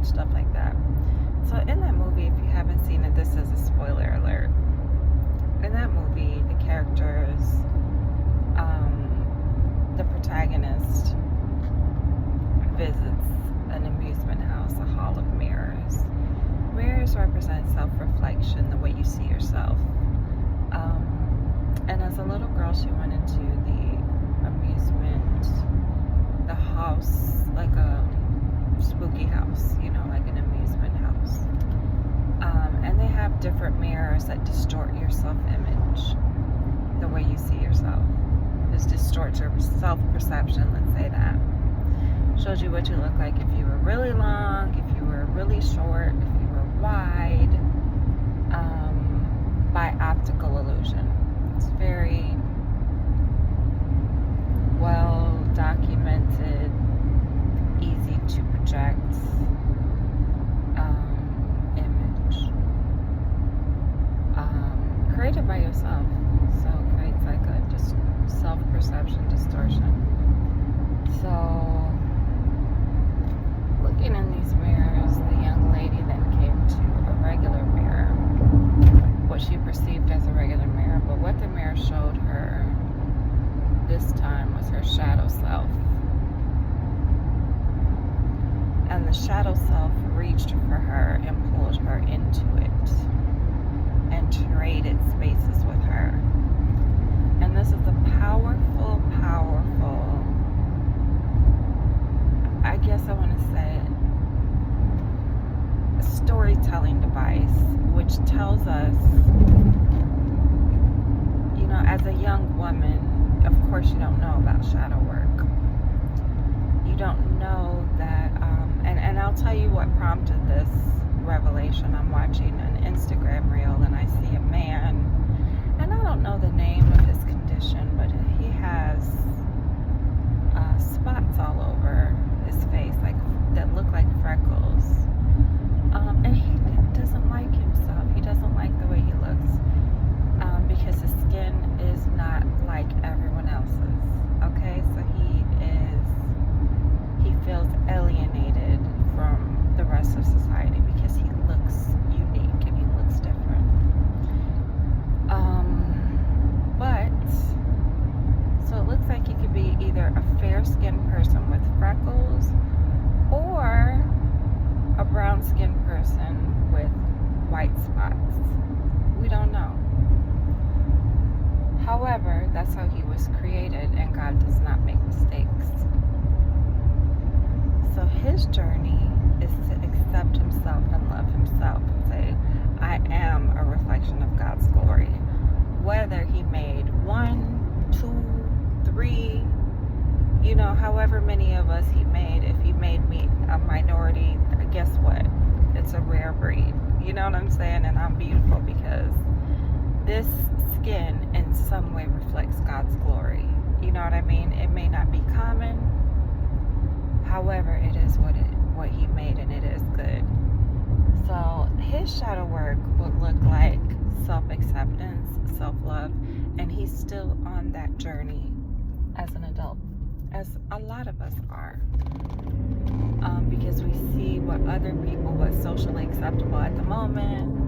stuff like that. So in that movie, if you haven't seen it, this is a spoiler alert. In that movie, the characters, the protagonist visits an amusement house, a hall of mirrors. Mirrors represent self-reflection, the way you see yourself. And as a little girl, she went into the amusement, the house, like a spooky house, like an amusement house. And they have different mirrors that distort your self-image, the way you see yourself. This distorts your self-perception, let's say that. Shows you what you look like if you were really long, if you were really short, if you were wide, by optical illusion. It's very well documented, easy to project image. Created by yourself. So it creates like a just self-perception distortion. So looking in these mirrors, the young lady then came to a regular mirror, what she perceived as a regular mirror, but what the mirror showed her this time was her shadow self. And the shadow self reached for her and pulled her into it and traded spaces with her. And this is a powerful, I guess I want to say a storytelling device, which tells us, as a young woman, of course you don't know about shadow work. You don't know that, and I'll tell you what prompted this revelation. I'm watching an Instagram reel and I see a man, and I don't know the name of his condition, but he has spots all over his face, like that look like freckles. And he doesn't like himself. He doesn't like the way he looks, because his skin is not like everyone else's. Okay, so he feels alienated from the rest of society because he looks unique and he looks different. So it looks like he could be either a fair-skinned person with freckles or a brown-skinned person with white spots. We don't know. However, that's how he was created, and God does not make mistakes. So his journey is to accept himself and love himself and say, I am a reflection of God's glory. Whether he made 1, 2, 3, however many of us he made, if he made me a minority, guess what? It's a rare breed. You know what I'm saying? And I'm beautiful because this skin in some way reflects God's glory. You know what I mean? It may not be common. However, it is what he made, and it is good. So his shadow work would look like self-acceptance, self-love, and he's still on that journey as an adult, as a lot of us are, because we see what's socially acceptable at the moment.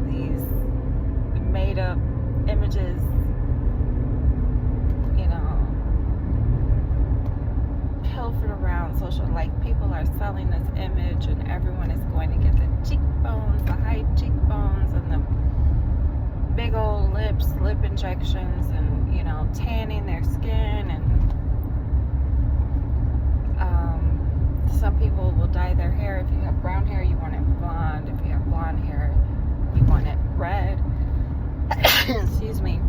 These made-up images, pilfered around social, like people are selling this image and everyone is going to get the cheekbones, the high cheekbones, and the big old lips, lip injections, and tanning their skin, and some people will dye their hair. If you have brown hair, you want it blonde. If you have blonde hair, you want it red. Excuse me.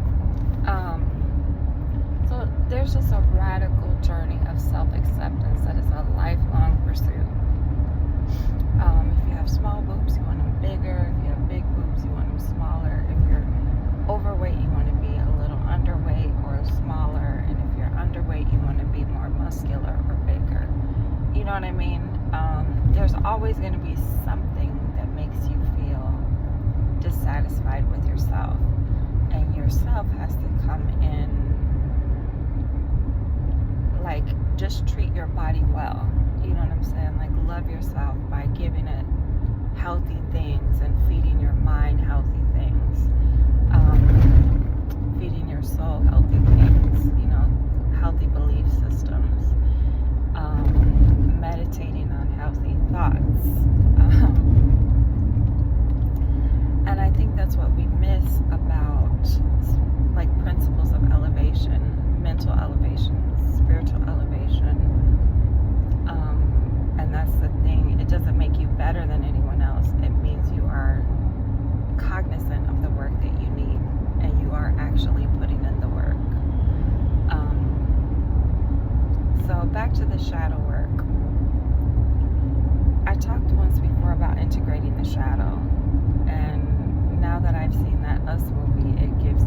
So there's just a radical journey of self-acceptance that is a lifelong pursuit. If you have small boobs, you want them bigger. If you have big boobs, you want them smaller. If you're overweight, you want to be a little underweight or smaller. And if you're underweight, you want to be more muscular or bigger. You know what I mean? There's always going to be something that makes you feel dissatisfied with yourself. And yourself has to come in, like, just treat your body well. You know what I'm saying? Like, love yourself by giving it healthy things and feeding your mind healthy things, feeding your soul healthy things, healthy belief systems, meditating on healthy thoughts. And I think that's what we miss about like principles of elevation, mental elevation, spiritual elevation. And that's the thing. It doesn't make you better than anyone else. It means you are cognizant of the work that you need, and you are actually putting in the work. So back to the shadow work. I talked once before about integrating the shadow, and now that I've seen that Us movie, it gives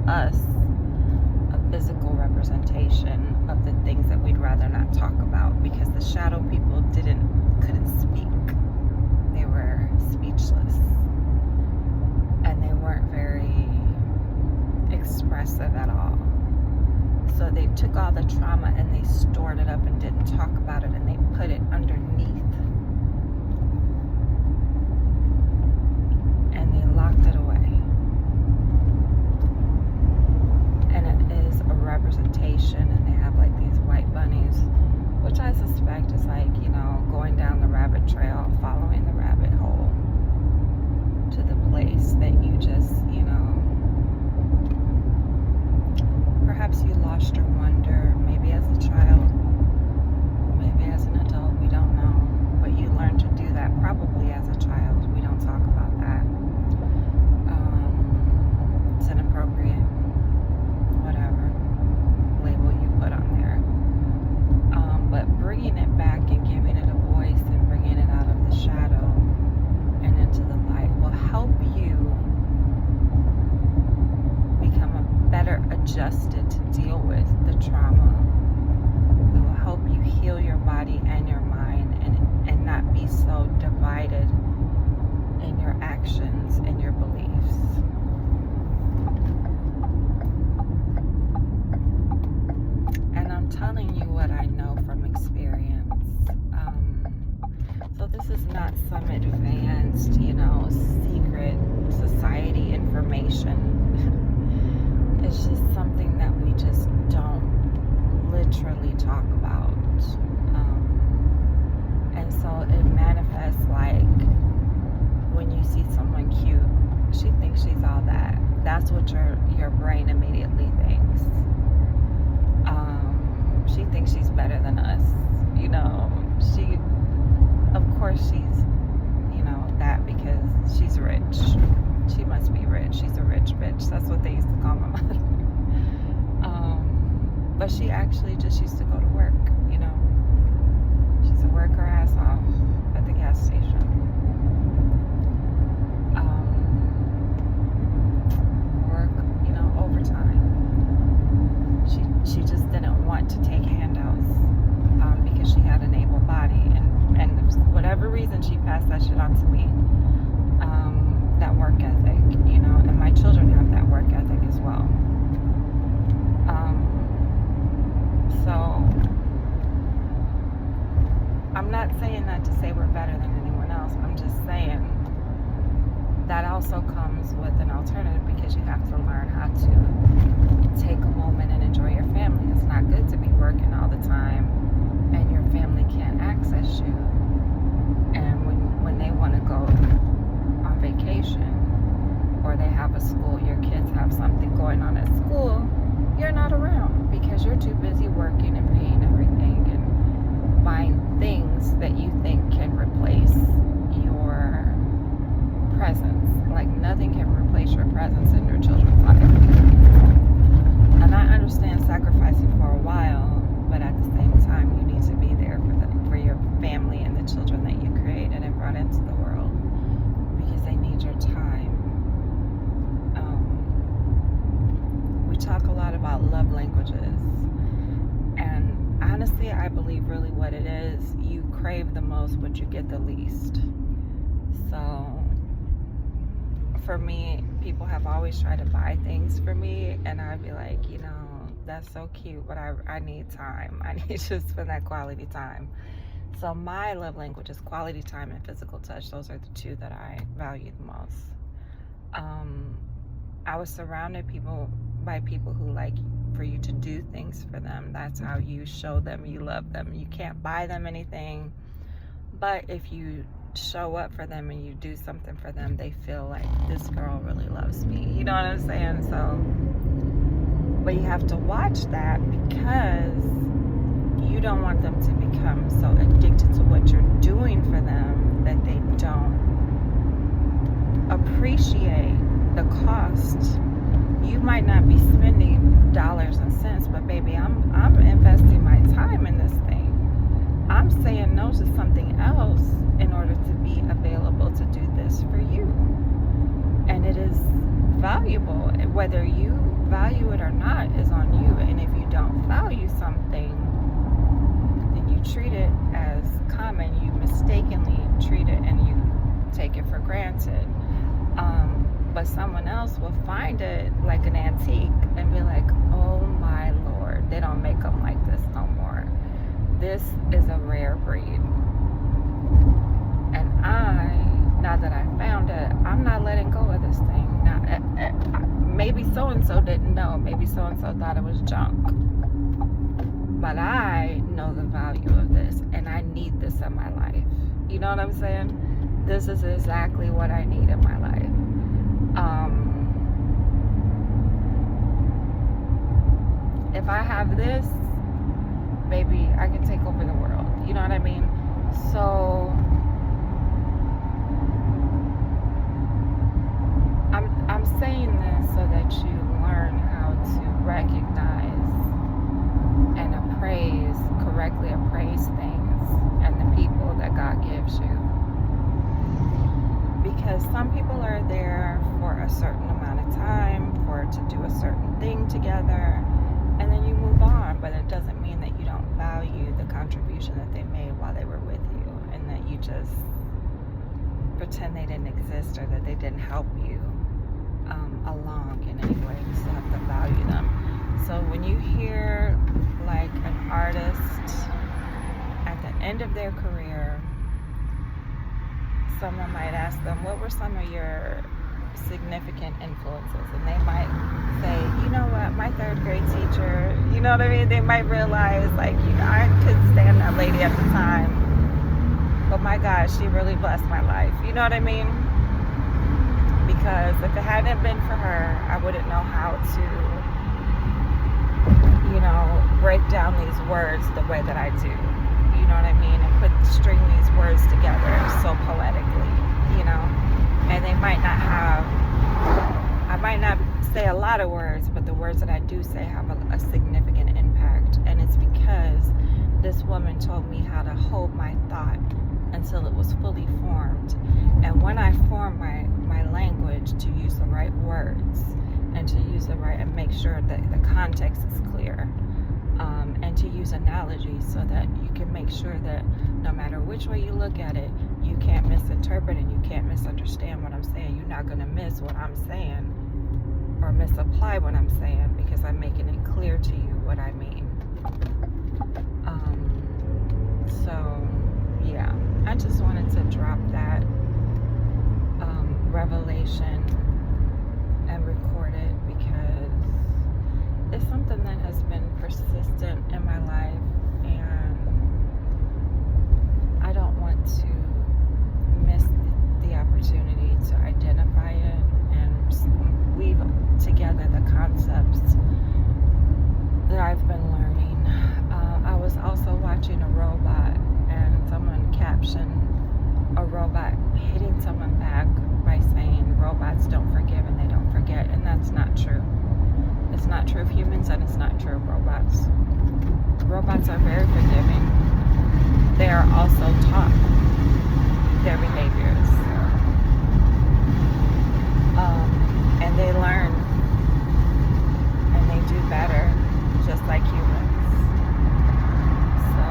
us a physical representation of the things that we'd rather not talk about, because the shadow people couldn't speak. They were speechless, and they weren't very expressive at all. So they took all the trauma and they stored it up and didn't talk about it, and they put it underneath, and they locked it away. And it is a representation, and they have like these white bunnies, which I suspect is like, going down the rabbit trail, following the rabbit hole to the place that you just, perhaps you lost your wonder, maybe as a child, maybe as an adult, we don't know, but you learned to do that probably as a child. We don't talk about that. It's inappropriate, whatever label you put on there. But bringing it back and giving it a voice and bringing it out of the shadow and into the light will help you become better adjusted to deal with the trauma. It will help you heal your body and your mind, and not be so divided in your actions and your beliefs. And I'm telling you what I know from experience. So this is not some advanced, secret society information. It's just something that we just don't literally talk about. And so it manifests like when you see someone cute, she thinks she's all that. That's what your brain immediately thinks. She thinks she's better than us. Of course she's, that because she's rich. She must be rich. She's a rich bitch. That's what they used to call my mother. But she actually just used to go to work, She's a work her ass off at the gas station. Work, overtime. She just didn't want to take handouts because she had an able body. And whatever reason, she passed that shit on to me. That work ethic, and my children have that work ethic as well. So I'm not saying that to say we're better than anyone else. I'm just saying that also comes with an alternative, because you have to learn how to take a moment and enjoy your family. It's not good to be working all the time and your family can't access you. And when they want to go on vacation, or they have a school, your kids have something going on at school, you're not around because you're too busy working and paying everything and buying things that you think can replace your presence. Like nothing can replace your presence in your children's life. And I understand sacrificing for a while, but at the same time you need to be there for your family and the children that you created and brought into the world, because they need your time. We talk a lot about love languages, and honestly I believe really what it is, you crave the most but you get the least. So for me, people have always tried to buy things for me, and I'd be like, that's so cute, but I need time. I need to spend that quality time. So my love language is quality time and physical touch. Those are the two that I value the most. I was surrounded by people who like for you to do things for them. That's how you show them you love them. You can't buy them anything, but if you show up for them and you do something for them, they feel like this girl really loves me. You know what I'm saying? So, but you have to watch that because you don't want them to become so addicted to what you're doing for them that they don't appreciate the cost. You might not be spending dollars and cents, but baby, I'm investing my time in this thing. I'm saying no to something else in order to be available to do this for you. And it is valuable. Whether you value it or not is on you. And if you don't value something, then you treat it as common. You mistakenly treat it and you take it for granted. But someone else will find it like an antique and be like, oh my Lord, they don't make them like this no more. This is a rare breed. And now that I found it, I'm not letting go of this thing. Now, maybe so-and-so didn't know. Maybe so-and-so thought it was junk. But I know the value of this, and I need this in my life. You know what I'm saying? This is exactly what I need in my life. If I have this, baby, I can take over the world. You know what I mean? So I'm saying this so that you learn how to recognize and correctly appraise things and the people that God gives you. Because some people are there for a certain amount of time, to do a certain thing together, and then you move on. But it doesn't mean that you don't value the contribution that they made while they were with you, and that you just pretend they didn't exist or that they didn't help you along in any way. You still have to value them. So when you hear like an artist at the end of their career, someone might ask them, what were some of your significant influences? And they might say, you know what, my third grade teacher, you know what I mean? They might realize, like, I couldn't stand that lady at the time, but my God, she really blessed my life. You know what I mean? Because if it hadn't been for her, I wouldn't know how to, break down these words the way that I do. You know what I mean? And string these words together so poetically, and they might not I might not say a lot of words, but the words that I do say have a significant impact. And it's because this woman told me how to hold my thought until it was fully formed. And when I form my language to use the right words and to use the right, and make sure that the context is clear, and to use analogies so that you can make sure that no matter which way you look at it, you can't misinterpret and you can't misunderstand what I'm saying. You're not going to miss what I'm saying or misapply what I'm saying, because I'm making it clear to you what I mean. So yeah, I just wanted to drop that revelation and record it, because it's something that has been persistent in my life, and I don't want to miss the opportunity to identify it and weave together the concepts that I've been learning. I was also watching a robot, and someone captioned a robot hitting someone back by saying robots don't forgive and they don't forget, and that's not true. It's not true of humans, and it's not true of robots. Robots are very forgiving. They are also taught their behaviors. And they learn, and they do better, just like humans. So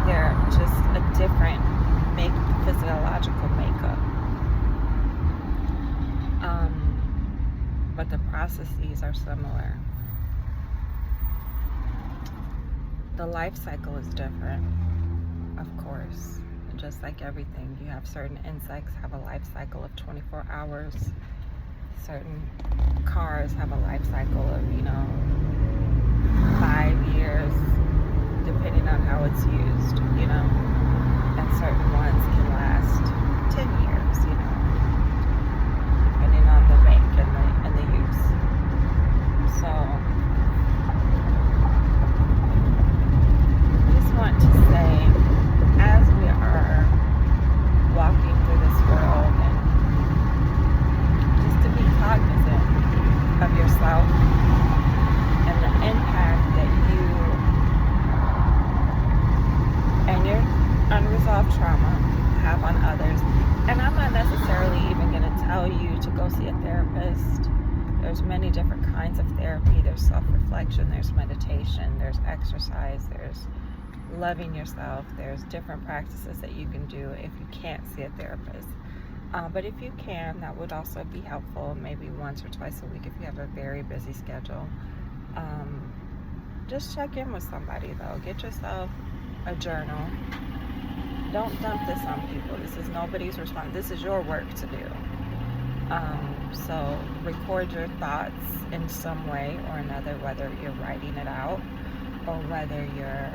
they're just a different physiological makeup. But the processes are similar. the life cycle is different, of course. Just like everything, you have certain insects have a life cycle of 24 hours. Certain cars have a life cycle of, 5 years, depending on how it's used, and certain ones can last 10 years, depending on the make and the use. So I just want to say, as we are walking through this world, and just to be cognizant of yourself and the impact that you and your unresolved trauma have on others. And I'm not necessarily even going to tell you to go see a therapist. There's many different kinds of therapy. There's self-reflection, there's meditation, there's exercise, there's loving yourself. There's different practices that you can do if you can't see a therapist. But if you can, that would also be helpful, maybe once or twice a week if you have a very busy schedule. Just check in with somebody, though. Get yourself a journal. Don't dump this on people. This is nobody's responsibility. This is your work to do. So record your thoughts in some way or another, whether you're writing it out or whether you're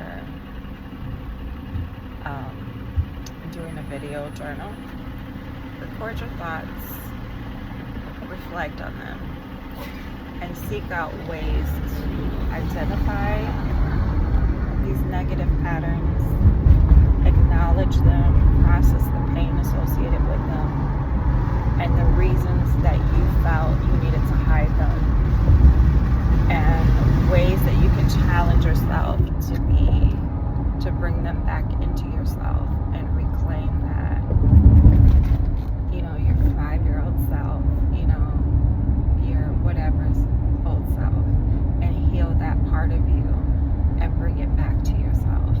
doing a video journal. Record your thoughts, reflect on them, and seek out ways to identify these negative patterns, acknowledge them, process the pain associated with them, and the reasons that you felt you needed to hide them, and ways that you can challenge yourself to bring them back into yourself and reclaim that, your 5-year-old self, your whatever's old self, and heal that part of you and bring it back to yourself,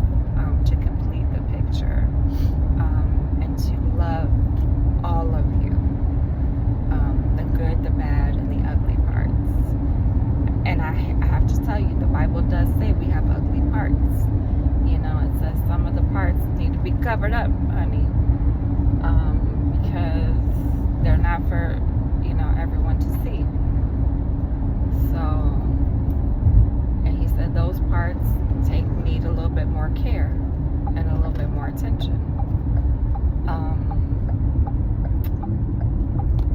to complete the picture, and to love all of you, the good, the bad, and the ugly parts. And I have to tell you, the Bible does say we have ugly parts. It says some of the parts need to be covered up, honey, because they're not for, everyone to see. So, and he said those parts need a little bit more care and a little bit more attention.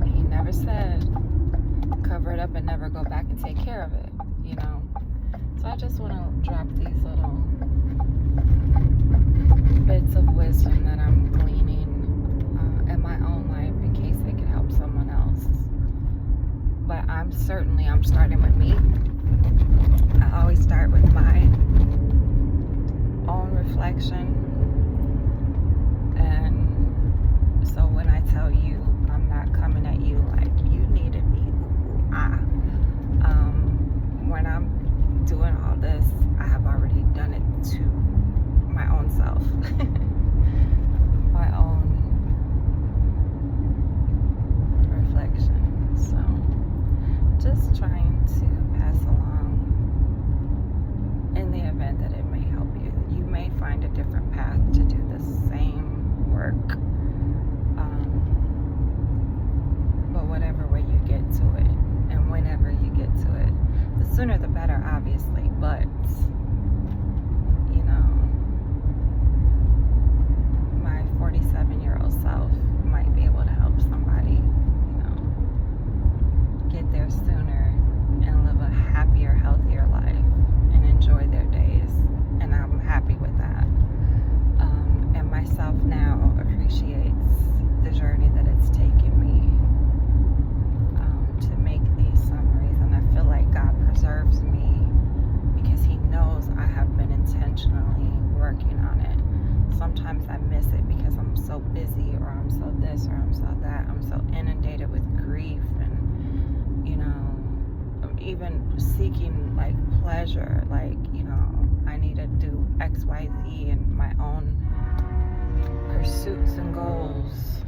He never said cover it up and never go back and take care of it, So I just want to drop these little bits of wisdom that I'm gleaning in my own life in case they could help someone else. But I'm starting with me. I always start with my own reflection. And so when I tell you, I'm not coming at you like you needed me. When I'm doing all this, I have already done it to my own self. My own reflection. So just trying to pass along in the event that it may help you. You may find a different path to do the same work. But whatever way you get to it and whenever you get to it, the sooner the better, obviously, but my 47-year-old self might be able to help somebody, get there sooner and live a happier, healthier life and enjoy their days. And I'm happy with that. And myself now appreciates the journey that it's taken me to make these summaries. And I feel like God preserves me because He knows I have been intentionally working on it. Sometimes I miss it because I'm so busy, or I'm so this, or I'm so that. I'm so inundated with grief and, even seeking like pleasure, like, I need to do X, Y, Z and my own pursuits and goals.